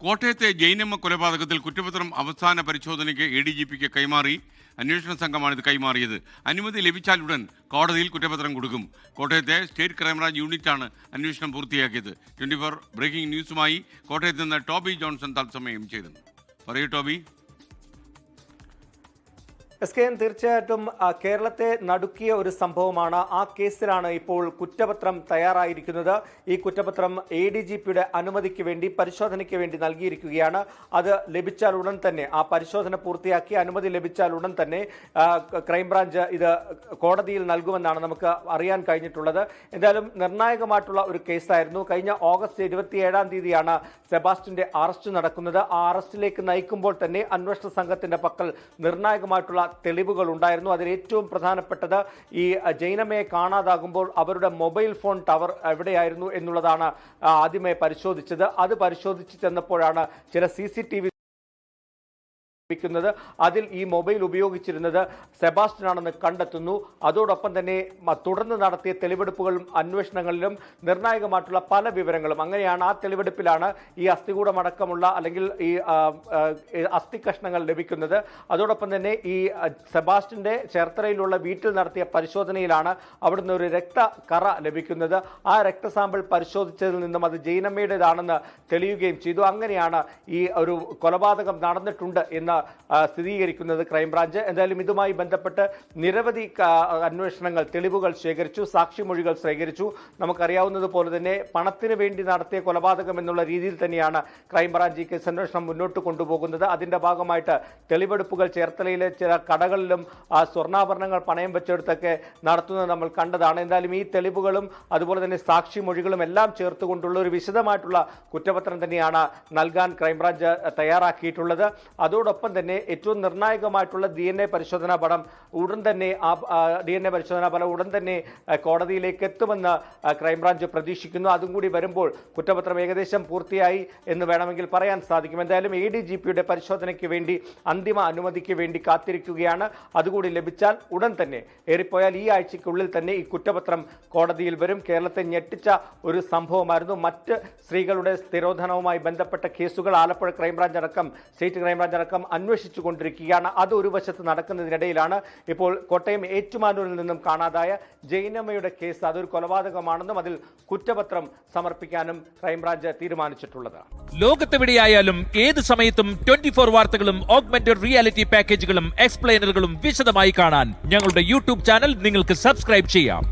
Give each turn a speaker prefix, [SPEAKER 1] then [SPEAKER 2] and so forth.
[SPEAKER 1] കോട്ടയത്തെ ജൈനമ്മ കൊലപാതകത്തിൽ കുറ്റപത്രം അവസാന പരിശോധനയ്ക്ക് ADGPക്ക് കൈമാറി. അന്വേഷണ സംഘമാണ് ഇത് കൈമാറിയത്. അനുമതി ലഭിച്ചാലുടൻ കോടതിയിൽ കുറ്റപത്രം കൊടുക്കും. കോട്ടയത്തെ സ്റ്റേറ്റ് ക്രൈംബ്രാഞ്ച് യൂണിറ്റാണ് അന്വേഷണം പൂർത്തിയാക്കിയത്. 24 ബ്രേക്കിംഗ് ന്യൂസുമായി കോട്ടയത്ത് നിന്ന് ടോബി ജോൺസൺ തത്സമയം ചേരുന്നു. പറയൂ ടോബി.
[SPEAKER 2] SKN തീർച്ചയായിട്ടും കേരളത്തെ നടുക്കിയ ഒരു സംഭവമാണ്. ആ കേസിലാണ് ഇപ്പോൾ കുറ്റപത്രം തയ്യാറായിരിക്കുന്നത്. ഈ കുറ്റപത്രം ADGPയുടെ അനുമതിക്ക് വേണ്ടി പരിശോധനയ്ക്ക് വേണ്ടി നൽകിയിരിക്കുകയാണ്. അത് ലഭിച്ചാൽ ഉടൻ തന്നെ ആ പരിശോധന പൂർത്തിയാക്കി അനുമതി ലഭിച്ചാൽ ഉടൻ തന്നെ ക്രൈംബ്രാഞ്ച് ഇത് കോടതിയിൽ നൽകുമെന്നാണ് നമുക്ക് അറിയാൻ കഴിഞ്ഞിട്ടുള്ളത്. എന്തായാലും നിർണായകമായിട്ടുള്ള ഒരു കേസായിരുന്നു. കഴിഞ്ഞ ഓഗസ്റ്റ് 27-ാം തീയതിയാണ് സെബാസ്റ്റ്യന്റെ അറസ്റ്റ് നടക്കുന്നത്. ആ അറസ്റ്റിലേക്ക് നയിക്കുമ്പോൾ തന്നെ അന്വേഷണ സംഘത്തിന്റെ പക്കൽ നിർണായകമായിട്ടുള്ള തെളിവുകൾ ഉണ്ടായിരുന്നു. അതിൽ ഏറ്റവും പ്രധാനപ്പെട്ടത് ഈ ജൈനമ്മയെ കാണാതാകുമ്പോൾ അവരുടെ മൊബൈൽ ഫോൺ ടവർ എവിടെയായിരുന്നു എന്നുള്ളതാണ് ആദ്യമേ പരിശോധിച്ചത്. അത് പരിശോധിച്ച് ചെന്നപ്പോഴാണ് ചില CCTV അതിൽ ഈ മൊബൈൽ ഉപയോഗിച്ചിരുന്നത് സെബാസ്റ്റ്യനാണെന്ന് കണ്ടെത്തുന്നു. അതോടൊപ്പം തന്നെ തുടർന്ന് നടത്തിയ തെളിവെടുപ്പുകളും അന്വേഷണങ്ങളിലും നിർണായകമായിട്ടുള്ള പല വിവരങ്ങളും അങ്ങനെയാണ്. ആ തെളിവെടുപ്പിലാണ് ഈ അസ്ഥികൂടമടക്കമുള്ള അല്ലെങ്കിൽ ഈ അസ്ഥി കഷ്ണങ്ങൾ ലഭിക്കുന്നത്. അതോടൊപ്പം തന്നെ ഈ സെബാസ്റ്റ്യന്റെ ചേർത്തലയിലുള്ള വീട്ടിൽ നടത്തിയ പരിശോധനയിലാണ് അവിടുന്ന് ഒരു രക്തക്കറ ലഭിക്കുന്നത്. ആ രക്തസാമ്പിൾ പരിശോധിച്ചതിൽ നിന്നും അത് ജൈനമ്മയുടേതാണെന്ന് തെളിയുകയും ചെയ്തു. അങ്ങനെയാണ് ഈ ഒരു കൊലപാതകം നടന്നിട്ടുണ്ട് എന്ന് സ്ഥിരീകരിക്കുന്നത് ക്രൈംബ്രാഞ്ച്. എന്തായാലും ഇതുമായി ബന്ധപ്പെട്ട് നിരവധി അന്വേഷണങ്ങൾ, തെളിവുകൾ ശേഖരിച്ചു, സാക്ഷിമൊഴികൾ ശേഖരിച്ചു. നമുക്കറിയാവുന്നതുപോലെ തന്നെ പണത്തിന് വേണ്ടി നടത്തിയ കൊലപാതകം എന്നുള്ള രീതിയിൽ തന്നെയാണ് ക്രൈംബ്രാഞ്ച് ഈ കേസ് അന്വേഷണം മുന്നോട്ട് കൊണ്ടുപോകുന്നത്. അതിന്റെ ഭാഗമായിട്ട് തെളിവെടുപ്പുകൾ ചേർത്തലയിലെ ചില കടകളിലും സ്വർണ്ണാഭരണങ്ങൾ പണയം വെച്ചെടുത്തൊക്കെ നടത്തുന്നത് നമ്മൾ കണ്ടതാണ്. എന്തായാലും ഈ തെളിവുകളും അതുപോലെ തന്നെ സാക്ഷിമൊഴികളും എല്ലാം ചേർത്തുകൊണ്ടുള്ള ഒരു വിശദമായിട്ടുള്ള കുറ്റപത്രം തന്നെയാണ് നൽകാൻ ക്രൈംബ്രാഞ്ച് തയ്യാറാക്കിയിട്ടുള്ളത്. അതോടൊപ്പം തന്നെ ഏറ്റവും നിർണായകമായിട്ടുള്ള DNA പരിശോധനാ ഫലം ഉടൻ തന്നെ കോടതിയിലേക്ക് എത്തുമെന്ന് ക്രൈംബ്രാഞ്ച് പ്രതീക്ഷിക്കുന്നു. അതും കൂടി വരുമ്പോൾ കുറ്റപത്രം ഏകദേശം പൂർത്തിയായി എന്ന് വേണമെങ്കിൽ പറയാൻ സാധിക്കും. എന്തായാലും ADGPയുടെ പരിശോധനയ്ക്ക് വേണ്ടി അന്തിമ അനുമതിക്ക് വേണ്ടി കാത്തിരിക്കുകയാണ്. അതുകൂടി ലഭിച്ചാൽ ഉടൻ തന്നെ, ഏറിപ്പോയാൽ ഈ ആഴ്ചയ്ക്കുള്ളിൽ തന്നെ ഈ കുറ്റപത്രം കോടതിയിൽ വരും. കേരളത്തെ ഞെട്ടിച്ച ഒരു സംഭവമായിരുന്നു. മറ്റ് സ്ത്രീകളുടെ സ്ഥിരോധനവുമായി ബന്ധപ്പെട്ട കേസുകൾ ആലപ്പുഴ ക്രൈംബ്രാഞ്ച് അടക്കം സ്റ്റേറ്റ് ക്രൈംബ്രാഞ്ച് അടക്കം അന്വേഷിച്ചു കൊണ്ടിരിക്കുകയാണ്. അത് ഒരു വശത്ത് നടക്കുന്നതിനിടയിലാണ് ഇപ്പോൾ കോട്ടയം ഏറ്റുമാനൂരിൽ നിന്നും കാണാതായ ജൈനമ്മയുടെ കേസ് അതൊരു കൊലപാതകമാണെന്നും അതിൽ കുറ്റപത്രം സമർപ്പിക്കാനും ക്രൈംബ്രാഞ്ച് തീരുമാനിച്ചിട്ടുള്ളത്.
[SPEAKER 3] ലോകത്തെവിടെയായാലും ഏത് സമയത്തും 24 വാർത്തകളും ഓഗ്മെന്റഡ് റിയാലിറ്റി പാക്കേജുകളും എക്സ്പ്ലെയിനറുകളും വിശദമായി കാണാൻ ഞങ്ങളുടെ YouTube ചാനൽ നിങ്ങൾക്ക് സബ്സ്ക്രൈബ് ചെയ്യാം.